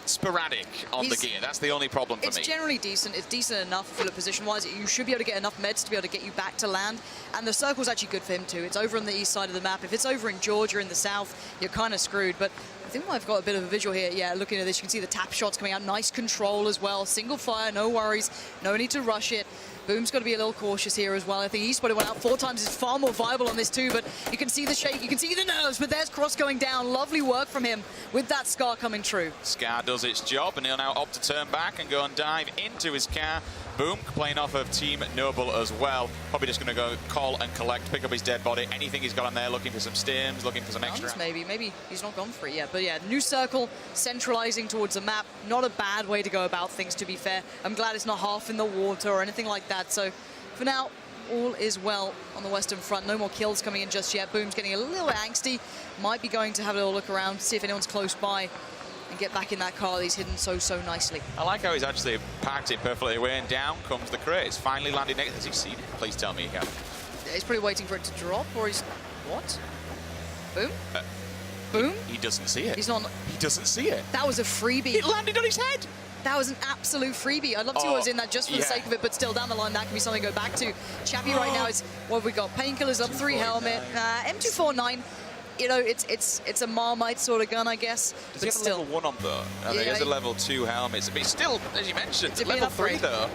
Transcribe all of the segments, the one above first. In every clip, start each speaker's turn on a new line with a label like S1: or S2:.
S1: Sporadic on the gear. That's the only problem for me.
S2: It's generally decent. It's decent enough for the position-wise. You should be able to get enough meds to be able to get you back to land. And the circle's actually good for him too. It's over on the east side of the map. If it's over in Georgia in the south, you're kind of screwed. But I think I've got a bit of a visual here. Yeah, looking at this, you can see the tap shots coming out. Nice control as well. Single fire, no worries. No need to rush it. Boom's got to be a little cautious here as well. I think eSpotted went out 4 times. It's far more viable on this too, but you can see the shake, you can see the nerves, but there's Kross going down. Lovely work from him with that Scar coming true.
S1: Scar does its job, and he'll now opt to turn back and go and dive into his car. Boom, playing off of Team Noble as well. Probably just going to go call and collect, pick up his dead body. Anything he's got on there, looking for some stims, looking for some extra.
S2: Maybe he's not gone for it yet. But yeah, new circle, centralizing towards the map. Not a bad way to go about things, to be fair. I'm glad it's not half in the water or anything like that. So for now, all is well on the Western Front. No more kills coming in just yet. Boom's getting a little angsty. Might be going to have a little look around, see if anyone's close by, and get back in that car that he's hidden so nicely.
S1: I like how he's actually parked it perfectly away, and down comes the crate. It's finally landed next. Has he seen it? Please tell me he has.
S2: He's probably waiting for it to drop, or he's... What? Boom? Boom?
S1: He doesn't see it.
S2: He's not...
S1: He doesn't see it.
S2: That was a freebie.
S1: It landed on his head.
S2: That was an absolute freebie. I'd love to see what was in that just for the sake of it, but still down the line, that can be something to go back to. Chappie right now is, what have we got? Painkillers up, 3 helmet, M249. You know, it's a Marmite sort of gun, I guess.
S1: Does he have a level 1 on though? I think he has a level 2 helmet. But still, as you mentioned, level 3 though.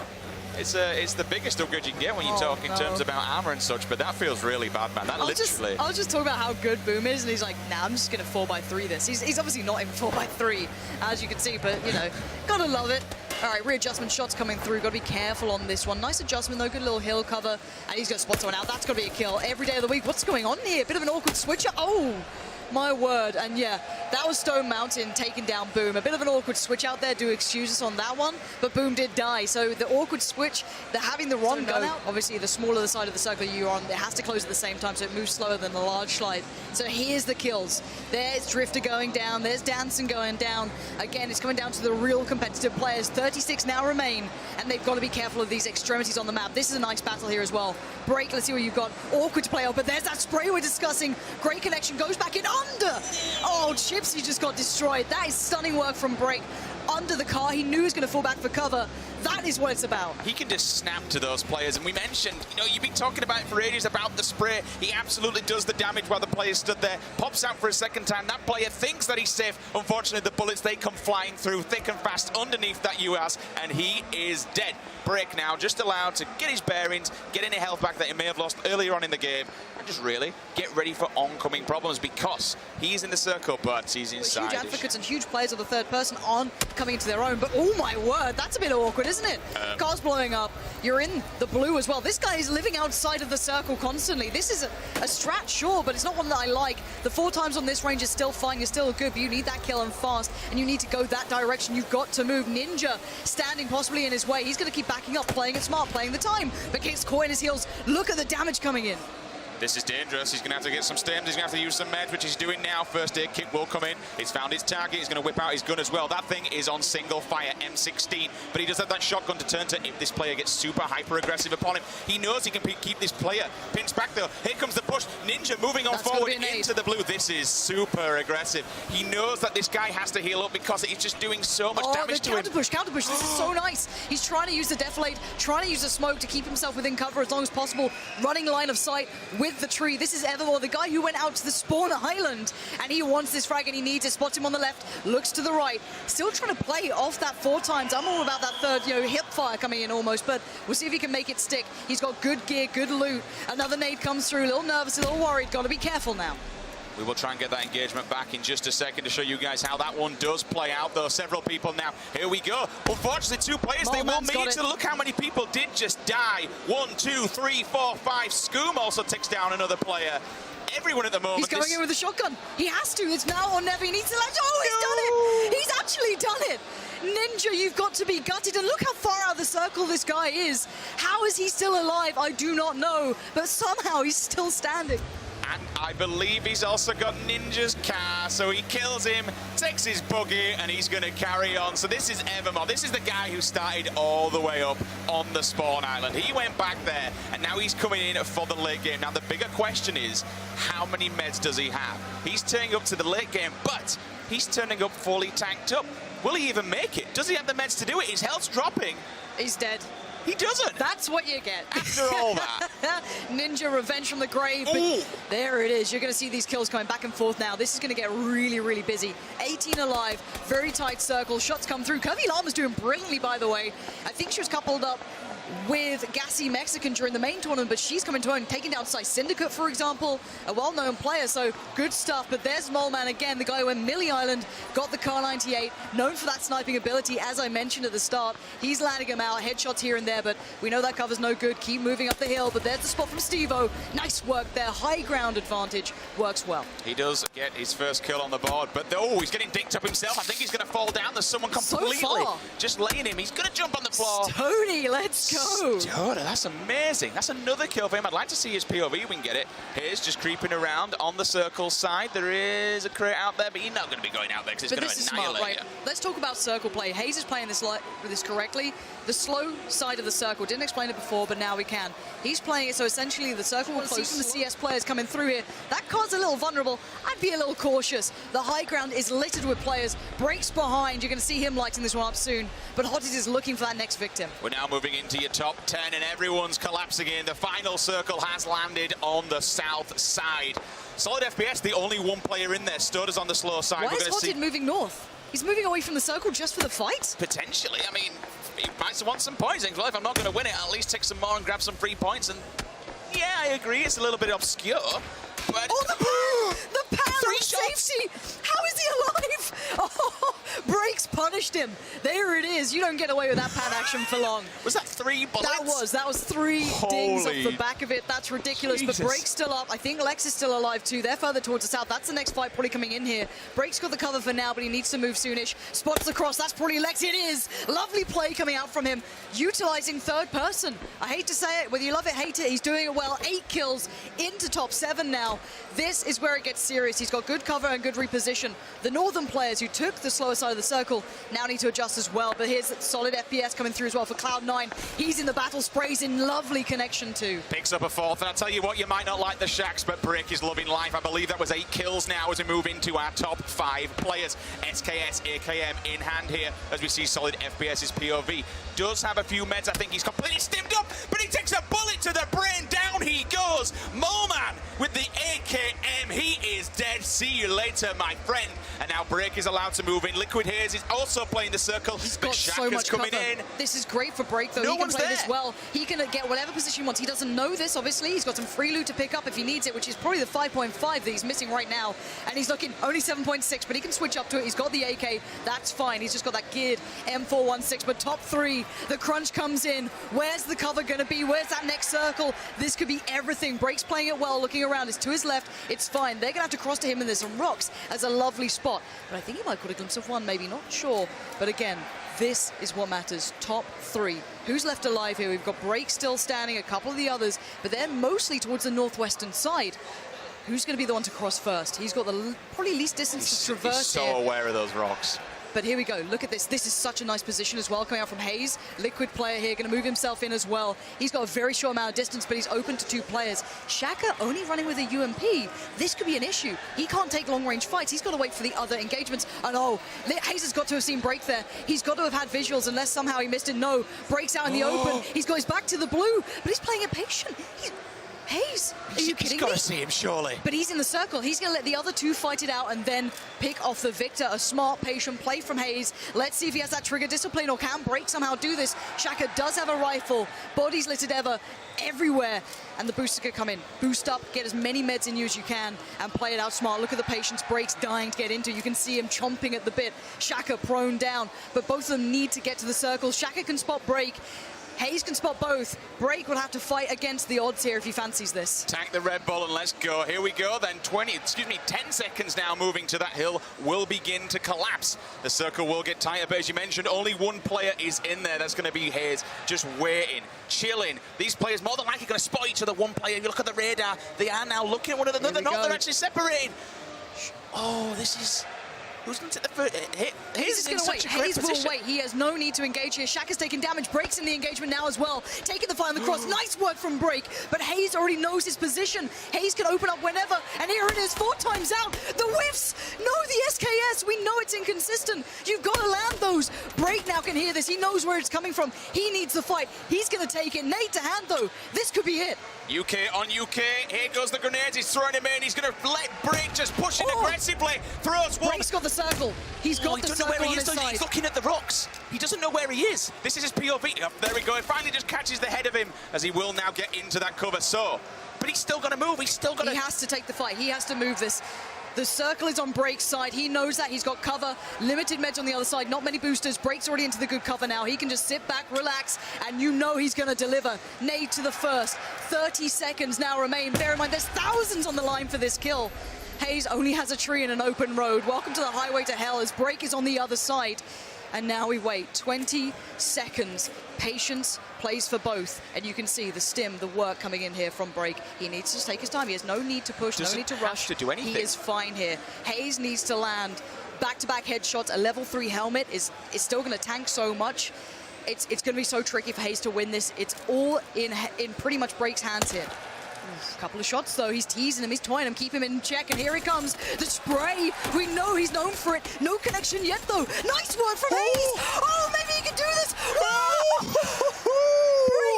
S1: It's the biggest upgrade you can get when you talk in terms about armor and such, but that feels really bad, man. That literally...
S2: I was just talking about how good Boom is, and he's like, nah, I'm just going to 4x3 this. He's obviously not in 4x3, as you can see, but, you know, gotta love it. All right, readjustment shots coming through. Got to be careful on this one. Nice adjustment, though. Good little hill cover. And he's going to spot someone out. That's got to be a kill every day of the week. What's going on here? Bit of an awkward switcher. Oh, my word. And yeah, that was Stone Mountain taking down Boom. A bit of an awkward switch out there. Do excuse us on that one. But Boom did die. So the awkward switch, they're having the wrong gun out. Obviously, the smaller the side of the circle you're on, it has to close at the same time, so it moves slower than the large slide. So here's the kills. There's Drifter going down. There's Danson going down. Again, it's coming down to the real competitive players. 36 now remain, and they've got to be careful of these extremities on the map. This is a nice battle here as well. Break, let's see what you've got. Awkward to play out, but there's that spray we're discussing. Great connection, goes back in under. Oh, Chipzy just got destroyed. That is stunning work from Break. Under the car, he knew he was going to fall back for cover. That is what it's about.
S1: He can just snap to those players, and we mentioned, you know, you've been talking about it for ages about the spray. He absolutely does the damage while the player stood there, pops out for a second time. That player thinks that he's safe. Unfortunately, the bullets, they come flying through thick and fast underneath that US, and he is dead. Break now, just allowed to get his bearings, get any health back that he may have lost earlier on in the game, and just really get ready for oncoming problems, because he's in the circle, but he's inside.
S2: Huge advocates and huge players of the third person on coming into their own, but oh my word, that's a bit awkward, isn't it? Car's blowing up, you're in the blue as well. This guy is living outside of the circle constantly. This is a strat, sure, but it's not one that I like. The 4 times on this range is still fine, you're still good, but you need that kill and fast, and you need to go that direction. You've got to move. Ninja standing possibly in his way. He's going to keep backing up, playing it smart, playing the time, but gets caught in his heels. Look at the damage coming in.
S1: This is dangerous. He's going to have to get some stims. He's going to have to use some meds, which he's doing now. First aid kit will come in. He's found his target. He's going to whip out his gun as well. That thing is on single fire, M16. But he does have that shotgun to turn to if this player gets super hyper-aggressive upon him. He knows he can keep this player pinched back, though. Here comes the push. Ninja moving on forward into the blue. This is super aggressive. He knows that this guy has to heal up because he's just doing so much damage to him.
S2: Counter push. This is so nice. He's trying to use the deflate, trying to use the smoke to keep himself within cover as long as possible. Running line of sight with the tree. This is EVERMORE, the guy who went out to the spawn island, and he wants this frag and he needs it. Spots him on the left, looks to the right, still trying to play off that 4 times. I'm all about that third, you know, hip fire coming in almost, but we'll see if he can make it stick. He's got good gear, good loot. Another nade comes through, a little nervous, a little worried. Got to be careful now.
S1: We will try and get that engagement back in just a second to show you guys how that one does play out, though. Several people now. Here we go. Unfortunately, 2 players. They will meet. So look how many people did just die. 1, 2, 3, 4, 5. Skoom also takes down another player. Everyone at the moment.
S2: He's going in with a shotgun. He has to. It's now or never. He needs to latch. Oh, he's done it. He's actually done it. Ninja, you've got to be gutted. And look how far out of the circle this guy is. How is he still alive? I do not know. But somehow he's still standing.
S1: And I believe he's also got Ninja's car, so he kills him, takes his buggy, and he's going to carry on. So this is Evermore. This is the guy who started all the way up on the spawn island. He went back there, and now he's coming in for the late game. Now, the bigger question is, how many meds does he have? He's turning up to the late game, but he's turning up fully tanked up. Will he even make it? Does he have the meds to do it? His health's dropping.
S2: He's dead.
S1: He doesn't.
S2: That's what you get.
S1: After all that.
S2: Ninja revenge from the grave. But there it is. You're going to see these kills going back and forth now. This is going to get really, really busy. 18 alive. Very tight circle. Shots come through. Curvyllama's doing brilliantly, by the way. I think she was coupled up with GassyMexican during the main tournament, but she's coming to own, taking down Syndicate, for example, a well-known player, so good stuff. But there's MOLNMAN again, the guy who went Millie Island, got the Car 98, known for that sniping ability, as I mentioned at the start. He's landing him out, headshots here and there, but we know that cover's no good. Keep moving up the hill, but there's the spot from Stevo. Nice work there, high ground advantage, works well. He
S1: does get his first kill on the board, but he's getting dinked up himself. I think he's going to fall down. There's someone completely just laying him. He's going to jump on the floor.
S2: Stody, let's go.
S1: Stoda, that's amazing. That's another kill for him. I'd like to see his POV. We can get it. Here's just creeping around on the circle side. There is a crate out there, but he's not going to be going out there because it's going to annihilate
S2: right? Let's talk about circle play. Hayes is playing this correctly. The slow side of the circle. Didn't explain it before, but now we can. He's playing it so essentially the circle will close from the CS players coming through here. That card's a little vulnerable. I'd be a little cautious. The high ground is littered with players. Breaks behind. You're going to see him lighting this one up soon. But Hotties is looking for that next victim.
S1: We're now moving into your top 10 and everyone's collapsing in. The final circle has landed on the south side. SolidFPS, the only one player in there. Stoda's on the slow side.
S2: Why is Hotted moving north? He's moving away from the circle just for the fight?
S1: Potentially. I mean, he might want some points. Well, if I'm not going to win it, I'll at least take some more and grab some free points. And yeah, I agree. It's a little bit obscure. But
S2: the pan of safety! How is he alive? Oh, Breaks punished him. There it is. You don't get away with that pan action for long.
S1: Was that 3 bullets?
S2: That was 3 dings off the back of it. That's ridiculous. Jesus. But Breaks still up. I think Lex is still alive too. They're further towards the south. That's the next fight probably coming in here. Breaks got the cover for now, but he needs to move soonish. Spots the cross. That's probably Lex. It is. Lovely play coming out from him. Utilizing third person. I hate to say it. Whether you love it, hate it, he's doing it well. 8 kills into top 7 now. This is where it gets serious. He's got good cover and good reposition. The northern players who took the slower side of the circle now need to adjust as well. But here's SolidFPS coming through as well for Cloud9. He's in the battle, sprays in, lovely connection too.
S1: Picks up a 4th, and I'll tell you what, you might not like the Shacks, but Break is loving life. I believe that was 8 kills now as we move into our top 5 players. SKS, AKM in hand here as we see SolidFPS's POV. Does have a few meds. I think he's completely stimmed up, but he takes a bullet to the brain. Down he goes. MOLNMAN with the AKM. He is dead. See you later, my friend. And now Break is allowed to move in. LiquidHayz is also playing the circle.
S2: He's got so much coming in. This is great for Break, though. He can play this well. He can get whatever position he wants. He doesn't know this, obviously. He's got some free loot to pick up if he needs it, which is probably the 5.5 that he's missing right now. And he's looking only 7.6, but he can switch up to it. He's got the AK. That's fine. He's just got that geared M416. But top 3, the crunch comes in. Where's the cover going to be? Where's that next circle? This could be everything. Break's playing it well, looking around. It's to his left. It's fine. They're going to have to cross to him, and there's some rocks as a lovely spot. But I think he might got a glimpse of one, maybe, not sure. But again, this is what matters. Top 3. Who's left alive here? We've got Break still standing, a couple of the others, but they're mostly towards the northwestern side. Who's going to be the one to cross first? He's got the probably least distance to traverse.
S1: He's so aware of those rocks.
S2: But here we go. Look at this. This is such a nice position as well, coming out from Hayes. Liquid player here, going to move himself in as well. He's got a very short amount of distance, but he's open to 2 players. Shaka only running with a UMP. This could be an issue. He can't take long-range fights. He's got to wait for the other engagements. And Hayes has got to have seen Break there. He's got to have had visuals, unless somehow he missed it. No, Breaks out in the open. He's got his back to the blue, but he's playing it patient. Hayz, are you kidding
S1: He's got
S2: me?
S1: to see him, surely.
S2: But he's in the circle. He's going to let the other two fight it out and then pick off the victor. A smart, patient play from Hayz. Let's see if he has that trigger discipline or can Break somehow do this. Shaka does have a rifle. Body's littered everywhere. And the boosters could come in. Boost up, get as many meds in you as you can, and play it out smart. Look at the patience. Break's dying to get into. You can see him chomping at the bit. Shaka prone down. But both of them need to get to the circle. Shaka can spot Break. Hayz can spot both. Break will have to fight against the odds here if he fancies this.
S1: Tank the Red Bull and let's go. Here we go then. 10 seconds now moving to that hill will begin to collapse. The circle will get tighter, but as you mentioned, only one player is in there. That's going to be Hayz, just waiting, chilling. These players more than likely going to spot each other. One player, if you look at the radar, they are now looking at one another. They're not, they're actually separating. Oh, this is... Who's going to take the first hit?
S2: Hayz is going to wait. Hayz will wait. He has no need to engage here. Shaka's taking damage. Break's in the engagement now as well. Taking the fight on the cross. Nice work from Break. But Hayz already knows his position. Hayz can open up whenever. And here it is, 4 times out. The whiffs. No, the SKS. We know it's inconsistent. You've got to land those. Break now can hear this. He knows where it's coming from. He needs the fight. He's going to take it. Nade to hand, though. This could be it.
S1: UK on UK. Here goes the grenades. He's throwing him in. He's going to let Break just push in aggressively. Throws one.
S2: Break's got the circle. He's got the circle on his side.
S1: He's looking at the rocks. He doesn't know where he is. This is his POV. Oh, there we go. It finally just catches the head of him as he will now get into that cover. So, but he's still going to move. He's still going to...
S2: He has to take the fight. He has to move this. The circle is on Break's side. He knows that. He's got cover. Limited meds on the other side. Not many boosters. Break's already into the good cover now. He can just sit back, relax, and you know he's going to deliver. Nade to the first. 30 seconds now remain. Bear in mind, there's thousands on the line for this kill. Hayz only has a tree and an open road. Welcome to the highway to hell as Break is on the other side. And now we wait 20 seconds. Patience plays for both. And you can see the stim, the work coming in here from Break. He needs to take his time. He has no need to push, no need to rush.
S1: To do anything.
S2: He is fine here. Hayz needs to land back-to-back headshots. A level 3 helmet is still going to tank so much. It's going to be so tricky for Hayz to win this. It's all in pretty much Break's hands here. A couple of shots though, he's teasing him, he's toying him, keep him in check, and here he comes. The spray, we know he's known for it. No connection yet though. Nice work from Hayz. Oh, maybe he can do this.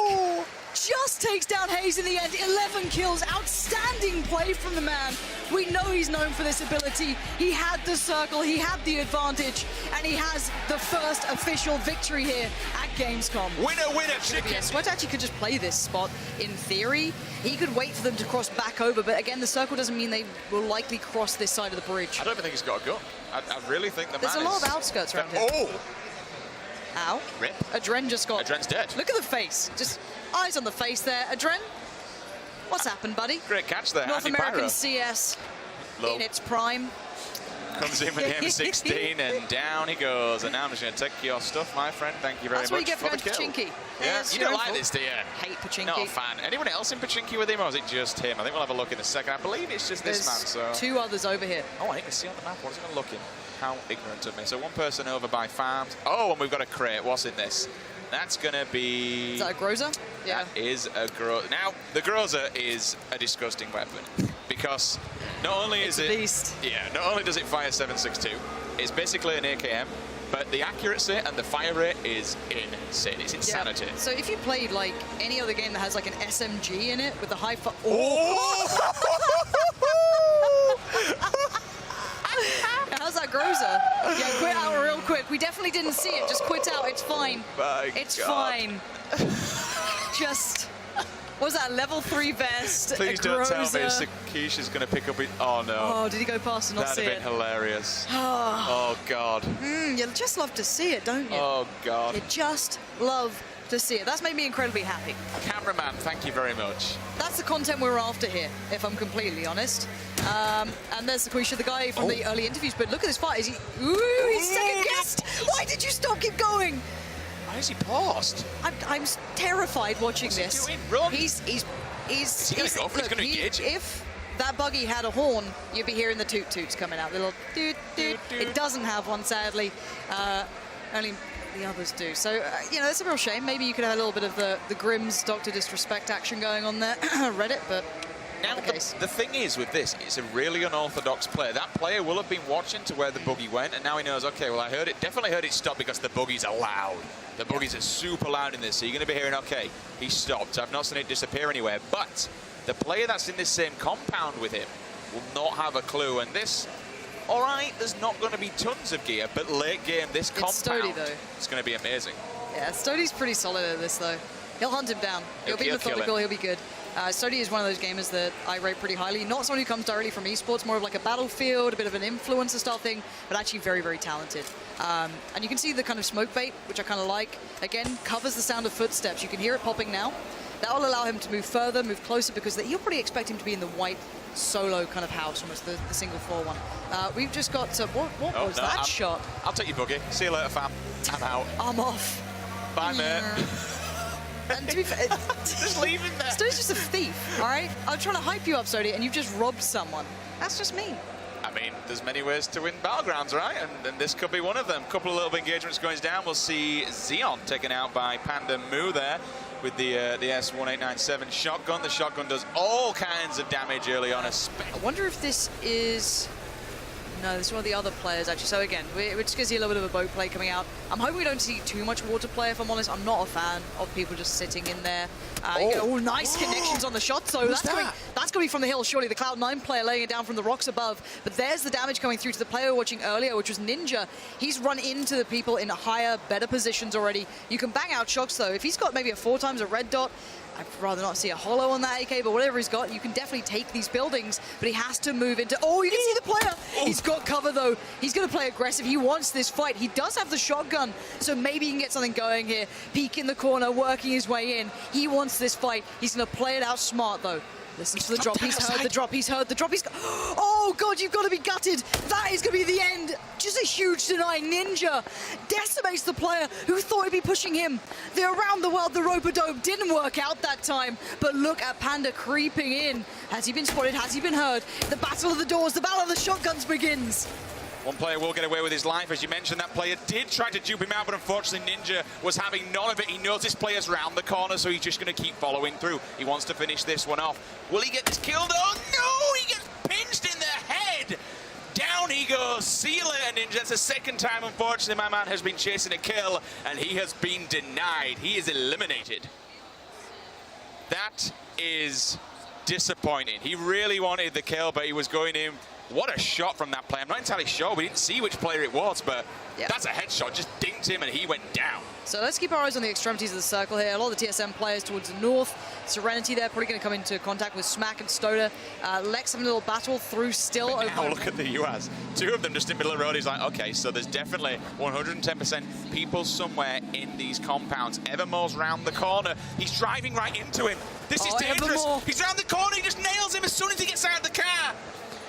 S2: Break just takes down Hayz in the end. 11 kills, outstanding play from the man. We know he's known for this ability. He had the circle, he had the advantage, and he has the first official victory here at Gamescom.
S1: Winner, winner, chicken.
S2: Yes, Sweat actually could just play this spot. In theory, he could wait for them to cross back over, but again, the circle doesn't mean they will likely cross this side of the bridge.
S1: I don't even think he's got a gun. I really think
S2: There's a lot of outskirts around here.
S1: Oh!
S2: Ow.
S1: Rip.
S2: Adren just got...
S1: Adren's dead.
S2: Look at the face. Just eyes on the face there. Adren, what's happened, buddy?
S1: Great catch there.
S2: North
S1: Andy
S2: American
S1: Pyro.
S2: CS
S1: Low.
S2: in its prime.
S1: Comes in with the M16 and down he goes. And now I'm just going to take your stuff, my friend. Thank you very
S2: That's
S1: much
S2: what you get for going to
S1: the kill.
S2: Pachinki.
S1: Yeah,
S2: Yes,
S1: you
S2: your
S1: don't
S2: own
S1: like
S2: fault.
S1: this, do you?
S2: Hate Pachinki.
S1: Not a fan. Anyone else in Pachinki with him, or is it just him? I think we'll have a look in a second. I believe it's just this
S2: There's
S1: man. So
S2: 2 others over here.
S1: oh, I can see on the map. What is it looking? How ignorant of me. So one person over by farms. Oh, and we've got a crate. What's in this? That's going to be...
S2: Is that a Groza? Yeah.
S1: That is a Groza. Now, the Groza is a disgusting weapon because not only is it...
S2: beast.
S1: Yeah, not only does it fire 7.62, it's basically an AKM, but the accuracy and the fire rate is insane. It's insanity.
S2: Yeah. So if you played like any other game that has like an SMG in it with the high...
S1: Oh!
S2: How's that Groza? Yeah, quit out real quick. We definitely didn't see it. Just quit out. It's fine.
S1: My
S2: it's
S1: God.
S2: fine. Just... What was that? Level 3 vest.
S1: Please
S2: a
S1: don't tell me
S2: Groza.
S1: Sequisha's going to pick up it. Oh, no.
S2: Oh, did he go past and not
S1: That'd
S2: see
S1: have
S2: it?
S1: been hilarious.
S2: Oh,
S1: Oh, God.
S2: you just love to see it, don't you?
S1: Oh, God.
S2: You just love to see it. That's made me incredibly happy.
S1: Cameraman, thank you very much.
S2: That's the content we're after here, if I'm completely honest. And there's Sequisha, the guy from the early interviews. But look at this fight. Is he? Ooh, he's second guessed. Why did you stop? Keep going.
S1: Why is he paused?
S2: I'm terrified watching
S1: What's
S2: this.
S1: he doing? Run.
S2: He's
S1: he gonna go for it? He's gonna engage it.
S2: If that buggy had a horn, you'd be hearing the toot toots coming out. The little toot toot. It doesn't have one, sadly. Only the others do. So, you know, it's a real shame. Maybe you could have a little bit of the Grimm's Dr. Disrespect action going on there. Reddit, but
S1: Now, the thing is with this, it's a really unorthodox player. That player will have been watching to where the buggy went, and now he knows, okay, well, I heard it, definitely heard it stop because the buggies are loud. The buggies are super loud in this, so you're going to be hearing, okay, he stopped. I've not seen it disappear anywhere, but the player that's in this same compound with him will not have a clue, and this, all right, there's not going to be tons of gear, but late game, this compound,
S2: Stodeh, though.
S1: It's going to be amazing.
S2: Yeah, Stodeh's pretty solid at this, though. He'll hunt him down. He'll be methodical, he'll be good. Stodeh is one of those gamers that I rate pretty highly. Not someone who comes directly from esports, more of like a Battlefield, a bit of an influencer style thing, but actually very, very talented. And you can see the kind of smoke bait, which I kind of like. Again, covers the sound of footsteps. You can hear it popping now. That will allow him to move further, move closer, because you'll probably expect him to be in the white solo kind of house, almost the single floor one. We've just got to, what was that shot?
S1: I'll take your buggy. See you later, fam. I'm out.
S2: I'm off.
S1: Bye, mate.
S2: And to be fair,
S1: just leave him there.
S2: Stodeh's just a thief, all right? I'm trying to hype you up, Stodeh, and you've just robbed someone. That's just me.
S1: I mean, there's many ways to win Battlegrounds, right? And this could be one of them. Couple of little engagements going down. We'll see Xeon taken out by Panda Moo there with the S1897 shotgun. The shotgun does all kinds of damage early on.
S2: I wonder if this is... No, this is one of the other players, actually. So again, we're just going to see a little bit of a boat play coming out. I'm hoping we don't see too much water play, if I'm honest. I'm not a fan of people just sitting in there. You get all nice connections on the shot, so that's going to be from the hill, surely. The Cloud9 player laying it down from the rocks above. But there's the damage coming through to the player watching earlier, which was Ninja. He's run into the people in higher, better positions already. You can bang out shots, though. If he's got maybe a 4 times a red dot, I'd rather not see a holo on that AK, but whatever he's got, you can definitely take these buildings, but he has to move into... Oh, you can see the player! He's got cover, though. He's going to play aggressive. He wants this fight. He does have the shotgun, so maybe he can get something going here. Peek in the corner, working his way in. He wants this fight. He's going to play it out smart, though. Listen to the drop. He's heard the drop. He's heard the drop. Oh, God, you've got to be gutted. That is going to be the end. Just a huge deny. Ninja decimates the player who thought he'd be pushing him. The around the world, the rope-a-dope didn't work out that time. But look at Panda creeping in. Has he been spotted? Has he been heard? The battle of the doors, the battle of the shotguns begins.
S1: One player will get away with his life. As you mentioned, that player did try to dupe him out, but unfortunately Ninja was having none of it. He knows this player's round the corner, so he's just going to keep following through. He wants to finish this one off. Will he get this kill? Oh, no! He gets pinched in the head! Down he goes. See you later, Ninja. That's the second time, unfortunately, my man has been chasing a kill, and he has been denied. He is eliminated. That is disappointing. He really wanted the kill, but he was going in. What a shot from that player. I'm not entirely sure. We didn't see which player it was, but that's a headshot. Just dinked him and he went down.
S2: So let's keep our eyes on the extremities of the circle here. A lot of the TSM players towards the north. Serenity there, probably going to come into contact with SMAK and Stodeh. Lex having a little battle through still.
S1: Now look at the US. Two of them just in the middle of the road. He's like, okay, so there's definitely 110% people somewhere in these compounds. Evermore's round the corner. He's driving right into him. This is dangerous. Evermore. He's round the corner. He just nails him as soon as he gets out of the car.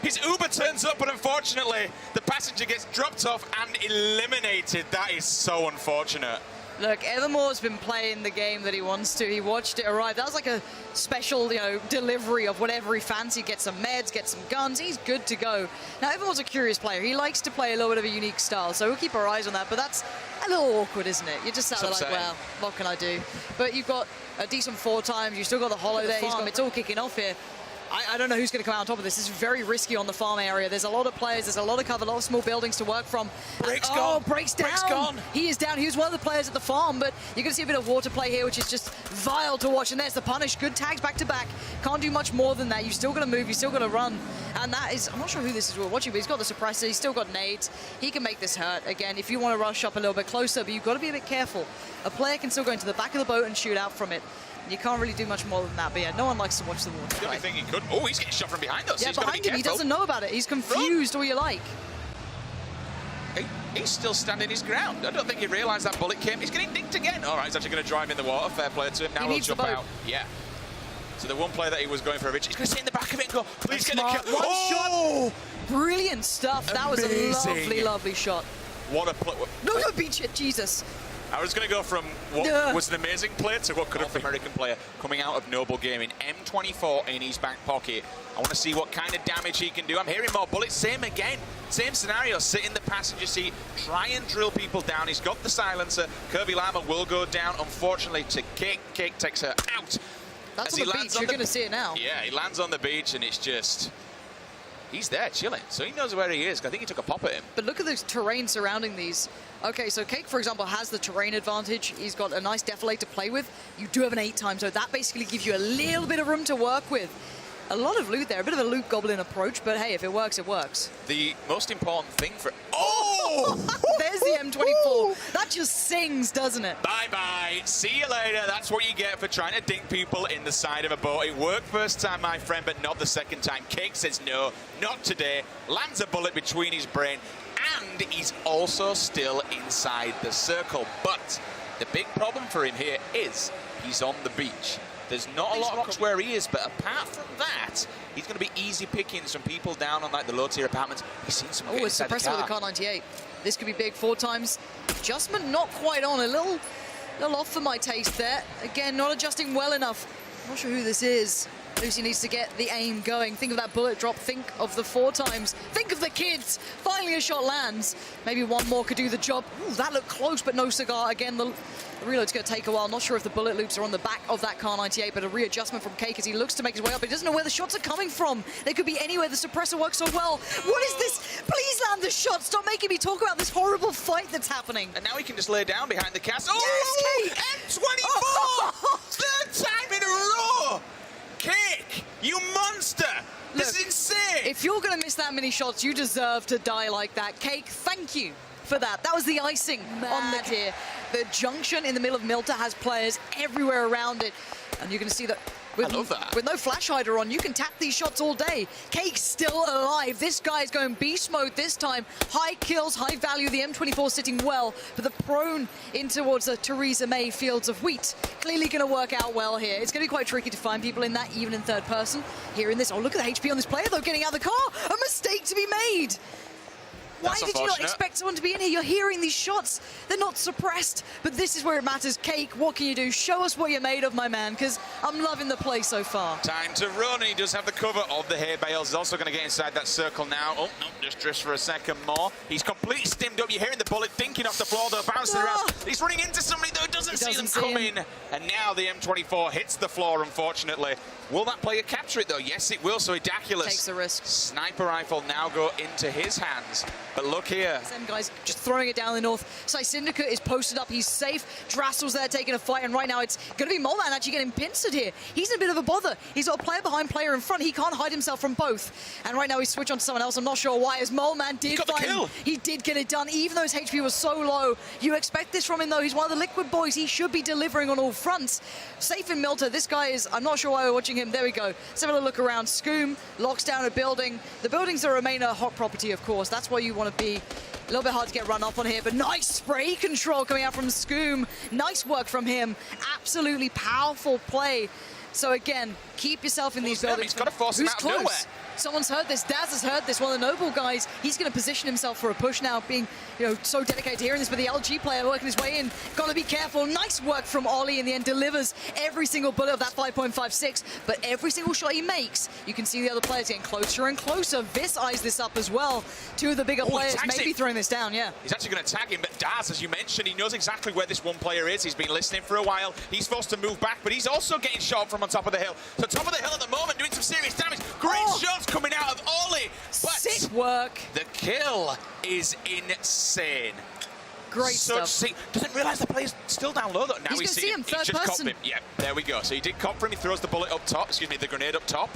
S1: His Uber turns up, but unfortunately, the passenger gets dropped off and eliminated. That is so unfortunate.
S2: Look, Evermore's been playing the game that he wants to. He watched it arrive. That was like a special, delivery of whatever he fancied. Get some meds, get some guns. He's good to go. Now, Evermore's a curious player. He likes to play a little bit of a unique style, so we'll keep our eyes on that. But that's a little awkward, isn't it? You're just sat there like, well, what can I do? But you've got a decent 4 times. You've still got the holo there. It's all kicking off here. I don't know who's going to come out on top of this. This is very risky on the farm area. There's a lot of players. There's a lot of cover, a lot of small buildings to work from.
S1: Break's gone.
S2: Break's down.
S1: Break's gone.
S2: He is down. He was one of the players at the farm, but you're going to see a bit of water play here, which is just vile to watch. And there's the punish. Good tags back to back. Can't do much more than that. You still got to move. You still got to run. And that is, I'm not sure who this is we're watching, but he's got the suppressor. He's still got nades. He can make this hurt. Again, if you want to rush up a little bit closer, but you've got to be a bit careful. A player can still go into the back of the boat and shoot out from it. You can't really do much more than that, but yeah, no one likes to watch the water.
S1: The only thing he could... Oh, he's getting shot from behind us.
S2: Yeah,
S1: he's
S2: behind him, he doesn't know about it. He's confused, all you like.
S1: He's still standing his ground. I don't think he realised that bullet came. He's getting dinked again. All right, he's actually going to drive in the water. Fair play to him. Now he'll jump out. Yeah. So the one player that he was going for a ridge, he's going to sit in the back of it and go, please get the kill.
S2: One shot. Brilliant stuff. That was a lovely, lovely shot.
S1: What a play.
S2: No, don't beat it, Jesus.
S1: I was going to go from what was an amazing play to what could have been an American player coming out of Noble Gaming. M24 in his back pocket. I want to see what kind of damage he can do. I'm hearing more bullets. Same again. Same scenario. Sit in the passenger seat. Try and drill people down. He's got the silencer. Curvyllama will go down, unfortunately, to Kick. Kick takes her out.
S2: That's
S1: As
S2: on
S1: he
S2: the
S1: lands
S2: beach.
S1: on
S2: You're
S1: the-
S2: going to see it now.
S1: Yeah, he lands on the beach and it's just... He's there chilling, so he knows where he is. I think he took a pop at him.
S2: But look at the terrain surrounding these. Okay, so Cake, for example, has the terrain advantage. He's got a nice defilade to play with. You do have an 8-time, so that basically gives you a little bit of room to work with. A lot of loot there, a bit of a loot goblin approach, but hey, if it works, it works.
S1: The most important thing for... Oh!
S2: There's the M24. That just sings, doesn't it?
S1: Bye-bye. See you later. That's what you get for trying to dink people in the side of a boat. It worked first time, my friend, but not the second time. Cake says no, not today. Lands a bullet between his brain, and he's also still inside the circle. But the big problem for him here is he's on the beach. There's not a lot of rocks where he is, but apart from that, he's going to be easy pickings from people down on like the low-tier apartments. He's seen some
S2: Oh, it's
S1: inside the
S2: suppressor with
S1: car.
S2: a car 98. This could be big 4 times. Adjustment not quite on. A little off for my taste there. Again, not adjusting well enough. Not sure who this is. Lucy needs to get the aim going. Think of that bullet drop. Think of the 4 times. Think of the kids. Finally a shot lands. Maybe one more could do the job. Ooh, that looked close, but no cigar. Again, the reload's going to take a while. Not sure if the bullet loops are on the back of that car 98, but a readjustment from Cake as he looks to make his way up. He doesn't know where the shots are coming from. They could be anywhere. The suppressor works so well. What is this? Please land the shot. Stop making me talk about this horrible fight that's happening.
S1: And now he can just lay down behind the castle.
S2: Yes,
S1: M24! Third time in a row! Cake, you monster! This is insane!
S2: If you're going to miss that many shots, you deserve to die like that. Cake, thank you for that. That was the icing on the here. The junction in the middle of Milta has players everywhere around it. And you're going to see that with,
S1: I love that.
S2: with no flash hider on, you can tap these shots all day. Cake's still alive. This guy's going beast mode this time. High kills, high value. The M24 sitting well, but the prone in towards the Theresa May fields of wheat. Clearly going to work out well here. It's going to be quite tricky to find people in that, even in third person. Here in this, oh, look at the HP on this player, though, getting out of the car. A mistake to be made. Why
S1: That's
S2: did you not expect someone to be in here? You're hearing these shots. They're not suppressed, but this is where it matters. Cake, what can you do? Show us what you're made of, my man, because I'm loving the play so far.
S1: Time to run, and he does have the cover of the hay bales. He's also going to get inside that circle now. Oh, no, just drifts for a second more. He's completely stimmed up. You're hearing the bullet dinking off the floor, though, bouncing around. He's running into somebody, though, doesn't see them coming. And now the M24 hits the floor, unfortunately. Will that player capture it, though? Yes, it will, so Idaculus.
S2: Takes the risk.
S1: Sniper rifle now go into his hands. But look here.
S2: Them guys just throwing it down the north. Sai Syndicate is posted up. He's safe. Drassel's there taking a fight, and right now it's going to be MoleMan actually getting pincered here. He's in a bit of a bother. He's got a player behind, player in front. He can't hide himself from both. And right now he's switched on to someone else. I'm not sure why, as MoleMan did
S1: got the
S2: find
S1: kill.
S2: He did get it done, even though his HP was so low. You expect this from him, though. He's one of the Liquid boys. He should be delivering on all fronts. Safe in Milta. This guy is, I'm not sure why we're watching him. There we go. Let's have a look around. Scoom locks down a building. The buildings that remain a hot property, of course. That's where you want to be. A little bit hard to get run up on here, but nice spray control coming out from Scoom. Nice work from him. Absolutely powerful play. So again, keep yourself in these buildings.
S1: He's got to force him out of nowhere.
S2: Someone's heard this. Daz has heard this. One of the Noble guys. He's going to position himself for a push now, being so dedicated to hearing this. But the LG player working his way in. Got to be careful. Nice work from Ollie in the end. Delivers every single bullet of that 5.56. But every single shot he makes, you can see the other players getting closer and closer. Viss eyes this up as well. Two of the bigger players maybe throwing this down. Yeah.
S1: He's actually going to tag him. But Daz, as you mentioned, he knows exactly where this one player is. He's been listening for a while. He's forced to move back, but he's also getting shot from on top of the hill. So top of the hill at the moment, doing some serious damage. Great shots coming out of Ollie. But
S2: sick work.
S1: The kill is insane.
S2: Great stuff.
S1: Doesn't realise the player's still down low, though. Now
S2: He's
S1: we
S2: going to
S1: see
S2: see him, third person.
S1: Him. Yeah, there we go. So he did cop for him. He throws the bullet up top. Excuse me, the grenade up top.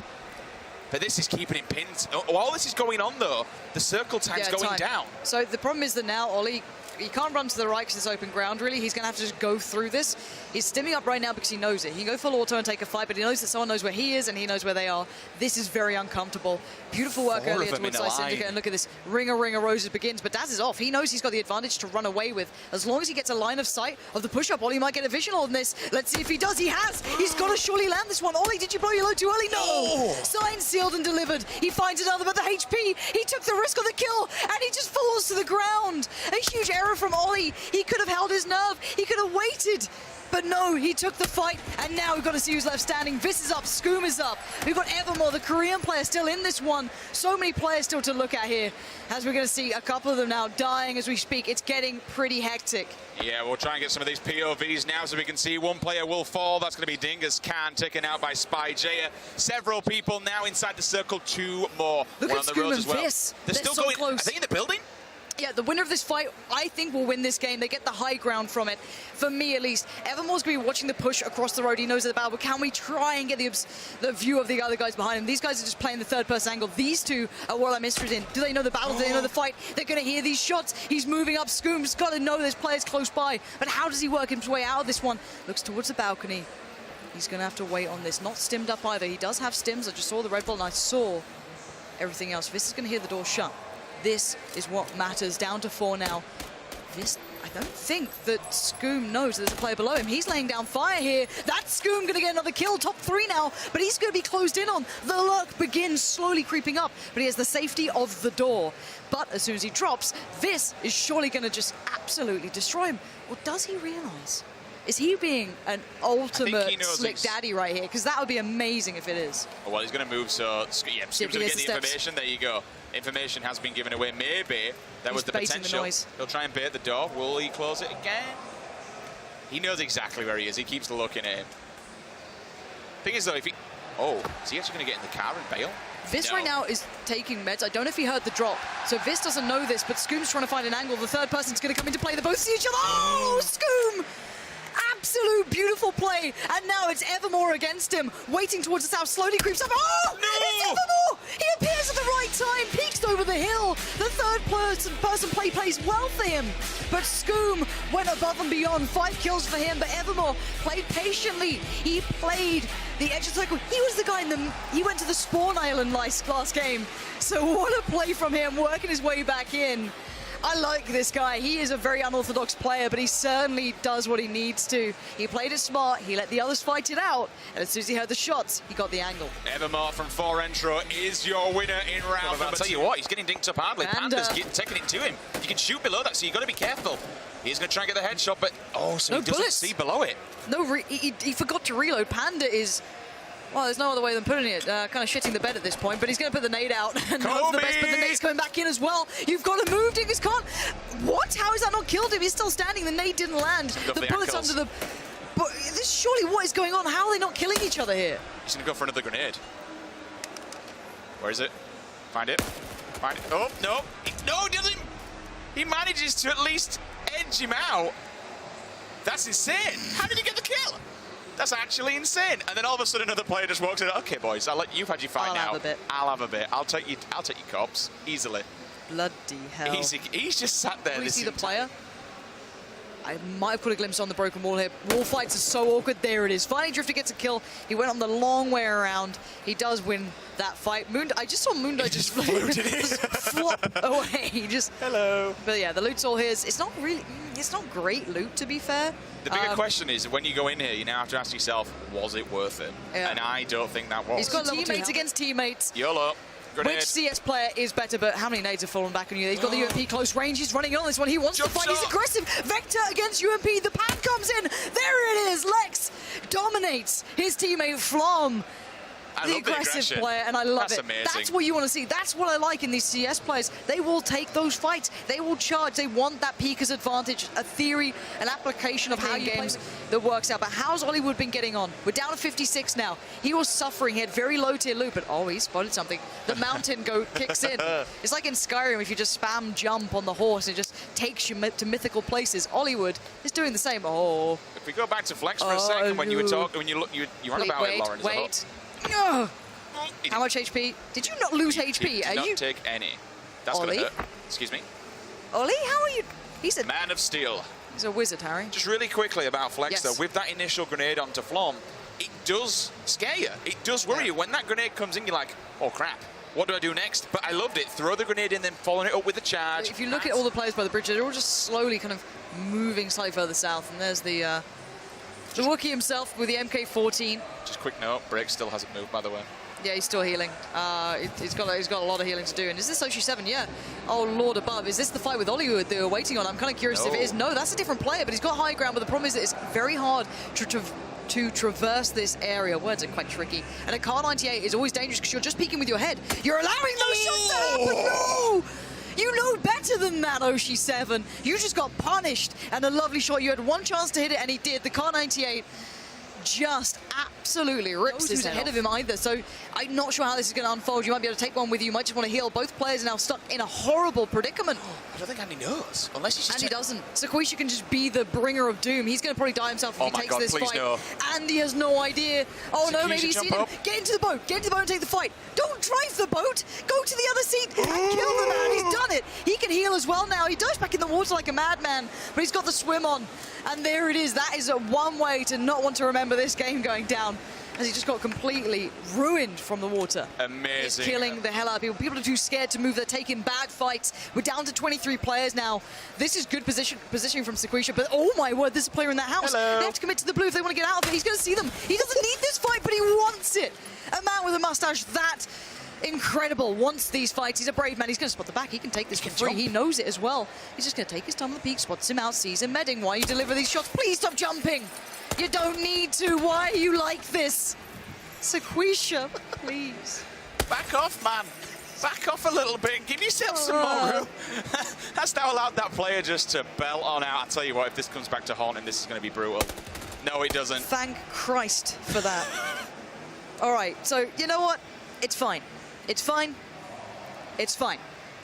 S1: But this is keeping him pinned. While this is going on, though, the circle time's going down.
S2: So the problem is that now Ollie, he can't run to the right because it's open ground, really. He's going to have to just go through this. He's stimming up right now because he knows it. He can go full auto and take a fight, but he knows that someone knows where he is and he knows where they are. This is very uncomfortable. Beautiful work earlier towards Sai Syndicate. And look at this. Ring of Roses begins, but Daz is off. He knows he's got the advantage to run away with. As long as he gets a line of sight of the push-up, Ollie might get a vision on this. Let's see if he does. He has. He's got to surely land this one. Ollie, did you blow your load too early? No. Sign sealed and delivered. He finds another, but the HP, he took the risk of the kill, and he just falls to the ground. A huge error from Ollie. He could have held his nerve. He could have waited. But no, he took the fight, and now we've got to see who's left standing. Viss is up, Scoom is up. We've got Evermore, the Korean player, still in this one. So many players still to look at here, as we're going to see a couple of them now dying as we speak. It's getting pretty hectic.
S1: Yeah, we'll try and get some of these POVs now so we can see one player will fall. That's going to be DinghisKhan taken out by SpyJaya. Several people now inside the circle, 2 more.
S2: Look
S1: one
S2: at
S1: on the
S2: Scoom
S1: road
S2: and
S1: as well.
S2: Viss.
S1: They're still
S2: so
S1: going.
S2: close.
S1: Are they in the building?
S2: Yeah, the winner of this fight, I think, will win this game. They get the high ground from it, for me at least. Evermore's going to be watching the push across the road. He knows the battle, but can we try and get the view of the other guys behind him? These guys are just playing the third-person angle. These two are what I'm interested in. Do they know the battle? Do they know the fight? They're going to hear these shots. He's moving up. Scoom's got to know there's players close by. But how does he work his way out of this one? Looks towards the balcony. He's going to have to wait on this. Not stimmed up either. He does have stims. I just saw the red ball, and I saw everything else. Viss is going to hear the door shut. This is what matters. Down to 4 now. Viss, I don't think that Scoom knows there's a player below him. He's laying down fire here. That's Scoom going to get another kill. Top 3 now, but he's going to be closed in on. The luck begins slowly creeping up, but he has the safety of the door. But as soon as he drops, Viss is surely going to just absolutely destroy him. Or does he realize? Is he being an ultimate slick daddy right here? Because that would be amazing if it is.
S1: Oh, well, he's going to move, so yeah, Scoom's going to get the information. There you go. Information has been given away. Maybe that was the potential. He'll try and bait the door. Will he close it again? He knows exactly where he is. He keeps looking at him. Thing is, though, if he... Oh, is he actually going to get in the car and bail?
S2: Viss right now is taking meds. I don't know if he heard the drop. So Viss doesn't know this, but Scoom's trying to find an angle. The third person's going to come into play. They both see each other. Oh, Scoom! Absolute beautiful play, and now it's Evermore against him, waiting towards the south, slowly creeps up. Oh, no! It's Evermore! He appears at the right time, peeks over the hill. The third person play plays well for him, but Scoom went above and beyond. 5 kills for him, but Evermore played patiently. He played the edge of the circle. He was the guy he went to the spawn island last game. So what a play from him, working his way back in. I like this guy. He is a very unorthodox player, but he certainly does what he needs to. He played it smart. He let the others fight it out. And as soon as he heard the shots, he got the angle.
S1: Evermore from 4 intro is your winner in round. I'll tell you what, he's getting dinked up hardly. Panda's taking it to him. You can shoot below that, so you've got to be careful. He's going to try and get the headshot, but so no he doesn't see below it.
S2: No, he forgot to reload. Panda is... Well, there's no other way than putting it. Kind of shitting the bed at this point, but he's going to put the nade out and hope for the best, but the nade's coming back in as well. You've got to move, DinghisKhan. What? How has that not killed him? He's still standing. The nade didn't land. The bullet's under the... But this, surely what is going on? How are they not killing each other here?
S1: He's going to go for another grenade. Where is it? Find it. Find it. Oh, no. No, he doesn't. He manages to at least edge him out. That's insane. How did he get the kill? That's actually insane. And then all of a sudden another player just walks in. Okay, boys, you've had your fight now. I'll have a bit. I'll take your cops easily.
S2: Bloody hell.
S1: Easy. He's just sat there.
S2: Can we see the player? I might have caught a glimpse on the broken wall here. Wall fights are so awkward. There it is. Finally, Drifter gets a kill. He went on the long way around. He does win that fight. I just saw Moondie just
S1: floated
S2: flop away.
S1: Hello.
S2: But yeah, the loot's all his. It's not great loot, to be fair.
S1: The bigger question is, when you go in here, you now have to ask yourself, was it worth it? Yeah. And I don't think that was.
S2: He's got teammates against teammates.
S1: YOLO. Grenade.
S2: Which CS player is better, but how many nades have fallen back on you? He's got the UMP close range. He's running on this one. He wants to fight. He's aggressive. Vector against UMP. The pan comes in. There it is. Lex dominates his teammate Flom. The aggressive player, and I love it.
S1: Amazing.
S2: That's what you want to see. That's what I like in these CS players. They will take those fights. They will charge. They want that Pika's advantage, a theory, an application of how you games that works out. But how's Ollywood been getting on? We're down to 56 now. He was suffering. He had very low tier loot, but he spotted something. The mountain goat kicks in. It's like in Skyrim, if you just spam jump on the horse, it just takes you to mythical places. Ollywood is doing the same. Oh.
S1: If we go back to Flex for a second, when you were talking, when you run about it, Lauren.
S2: Wait. No. How much HP? Did you not lose HP?
S1: Did not take any. That's going to hurt. Excuse me.
S2: Ollie, how are you? He's a
S1: man of steel.
S2: He's a wizard, Harry.
S1: Just really quickly about Flex, though, with that initial grenade onto Flom, it does scare you. It does worry you. When that grenade comes in, you're like, oh, crap. What do I do next? But I loved it. Throw the grenade in, then following it up with a charge.
S2: If you look at all the players by the bridge, they're all just slowly kind of moving slightly further south. And there's the Wookiee himself with the MK14.
S1: Just quick note, Break still hasn't moved, by the way.
S2: Yeah, he's still healing. He's got a lot of healing to do. And is this OshiSeven? Yeah. Oh, Lord above. Is this the fight with Ollywood they were waiting on? I'm kind of curious if it is. No, that's a different player, but he's got high ground. But the problem is that it's very hard to traverse this area. Words are quite tricky. And a car 98 is always dangerous because you're just peeking with your head. You're allowing those shots to happen. No! You know better than that, OshiSeven. You just got punished. And a lovely shot. You had one chance to hit it, and he did. The car 98 just absolutely rips this ahead of him either. So I'm not sure how this is going to unfold. You might be able to take one with you. You might just want to heal. Both players are now stuck in a horrible predicament.
S1: I don't think Andy knows, unless he's just...
S2: Andy doesn't. Sequisha can just be the bringer of doom. He's going to probably die himself if he takes this fight.
S1: No.
S2: Andy has no idea. Oh no, maybe he's seen him.
S1: Up.
S2: Get into the boat. Get into the boat and take the fight. Don't drive the boat. Go to the other seat and kill the man. He's done it. He can heal as well now. He dives back in the water like a madman, but he's got the swim on. And there it is. That is one way to not want to remember this game going down, as he just got completely ruined from the water.
S1: Amazing.
S2: He's killing the hell out of people. People are too scared to move. They're taking bad fights. We're down to 23 players now. This is good positioning from Sequisha, but oh my word, there's a player in that house.
S1: Hello.
S2: They have to commit to the blue if they want to get out of it. He's going to see them. He doesn't need this fight, but he wants it. A man with a mustache that incredible wants these fights. He's a brave man. He's going to spot the back. He can take this for free. He knows it as well. He's just going to take his time on the peak, spots him out, sees him medding. Why you deliver these shots? Please stop jumping. You don't need to. Why are you like this? Sequisha, please.
S1: Back off, man. Back off a little bit and give yourself some more room. That's now allowed that player just to belt on out. I'll tell you what, if this comes back to haunt him, this is going to be brutal. No, it doesn't.
S2: Thank Christ for that. All right, so you know what? It's fine. It's fine. It's fine.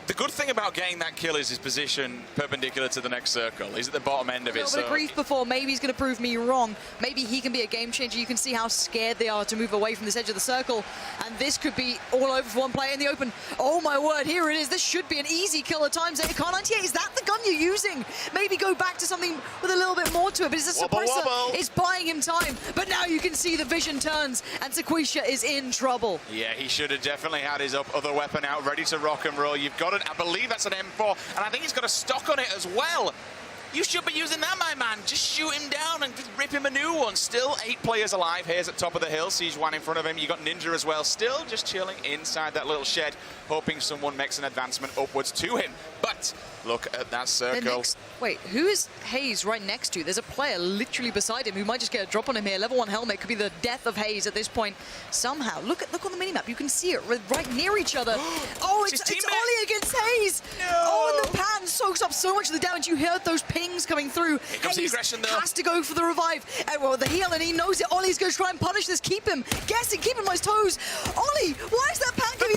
S1: The good thing about getting that kill is his position perpendicular to the next circle. He's at the bottom end of it.
S2: A little bit of grief before. Maybe he's going to prove me wrong. Maybe he can be a game changer. You can see how scared they are to move away from this edge of the circle. And this could be all over for one player in the open. Oh my word, here it is. This should be an easy kill at times. Car 98, is that the gun you're using? Maybe go back to something with a little bit more to it. But it's a suppressor. It's buying him time. But now you can see the vision turns and Sequisha is in trouble.
S1: Yeah, he should have definitely had his other weapon out, ready to rock and roll. You've got it. I believe that's an M4, and I think he's got a stock on it as well. You should be using that, my man. Just shoot him down and just rip him a new one. Still 8 players alive. Here's at top of the hill. Sees one in front of him. You got Ninja as well. Still just chilling inside that little shed, hoping someone makes an advancement upwards to him. But look at that circle.
S2: Wait, who is Hayz right next to? There's a player literally beside him who might just get a drop on him here. Level 1 helmet could be the death of Hayz at this point. Somehow, look on the minimap. You can see it right near each other. Oh, it's Ollie against Hayz.
S1: No.
S2: Oh, and the pan soaks up so much of the damage. You heard those pings coming through.
S1: Here comes the aggression, though.
S2: Has to go for the revive. Well, the heal, and he knows it. Ollie's going to try and punish this. Keep him guessing. Keep him on his toes. Ollie, why is that pan going?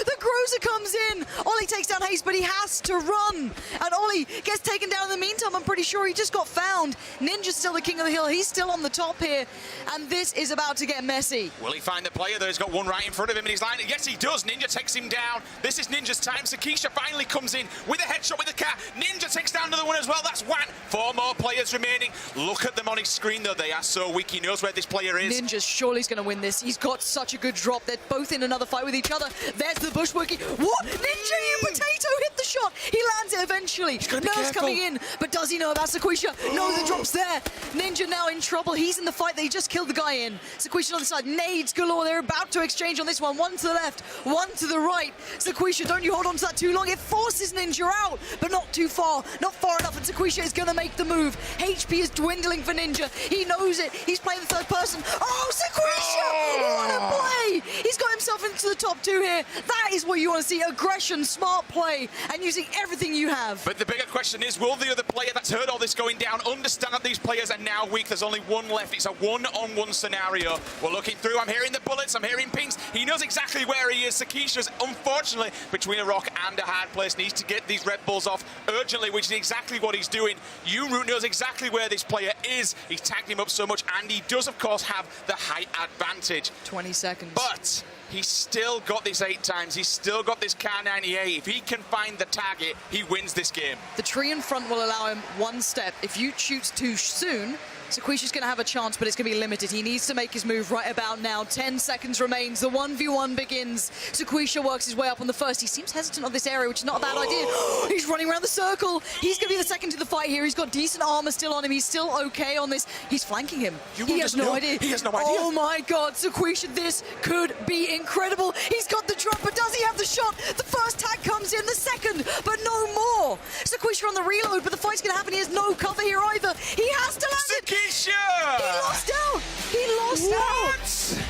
S2: The Groza comes in. Ollie takes down Hayz, but he has to run. And Ollie gets taken down in the meantime. I'm pretty sure he just got found. Ninja's still the king of the hill. He's still on the top here. And this is about to get messy.
S1: Will he find the player there? He's got one right in front of him and he's lying. Yes, he does. Ninja takes him down. This is Ninja's time. Sequisha finally comes in with a headshot with the car. Ninja takes down another one as well. That's one. 4 more players remaining. Look at them on his screen, though. They are so weak. He knows where this player is.
S2: Ninja surely is going to win this. He's got such a good drop. They're both in another fight with each other. There's the bushworking. What? Ninja, you potato, hit the shot. He lands it eventually. Nerves coming in, but does he know about Sequisha? No, the drop's there. Ninja now in trouble. He's in the fight that he just killed the guy in. Sequisha on the side. Nades galore. They're about to exchange on this one. One to the left, one to the right. Sequisha, don't you hold on to that too long. It forces Ninja out, but not too far. Not far enough, and Sequisha is going to make the move. HP is dwindling for Ninja. He knows it. He's playing the third person. Oh, Sequisha! What a play! He's got himself into the top 2 here. That is what you want to see. Aggression, smart play, and using everything you have.
S1: But the bigger question is, will the other player that's heard all this going down understand that these players are now weak? There's only one left. It's a one-on-one scenario. We're looking through. I'm hearing the bullets. I'm hearing pings. He knows exactly where he is. Sequisha's, unfortunately, between a rock and a hard place, needs to get these Red Bulls off urgently, which is exactly what he's doing. YoonRoot knows exactly where this player is. He's tagged him up so much, and he does, of course, have the height advantage.
S2: 20 seconds.
S1: But he's still got this 8 times. He's still got this Car 98. If he can find the target, he wins this game.
S2: The tree in front will allow him 1 step. If you shoot too soon, Sequisha's going to have a chance, but it's going to be limited. He needs to make his move right about now. 10 seconds remains. The 1v1 begins. Sequisha works his way up on the first. He seems hesitant on this area, which is not a bad idea. He's running around the circle. He's going to be the second to the fight here. He's got decent armor still on him. He's still okay on this. He's flanking him. He has no idea.
S1: He has no idea.
S2: Oh my god, Sequisha, this could be incredible. He's got the drop, but does he have the shot? The first tag comes in, the second, but no more. Sequisha on the reload, but the fight's going to happen. He has no cover here either. He has to land it.
S1: Sequisha!
S2: He lost out! He lost out!
S1: What?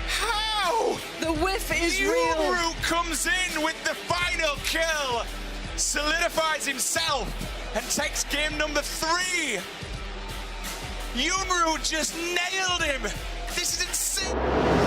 S1: How?
S2: The whiff is real.
S1: YoonRoot comes in with the final kill, solidifies himself, and takes game number 3. YoonRoot just nailed him. This is insane.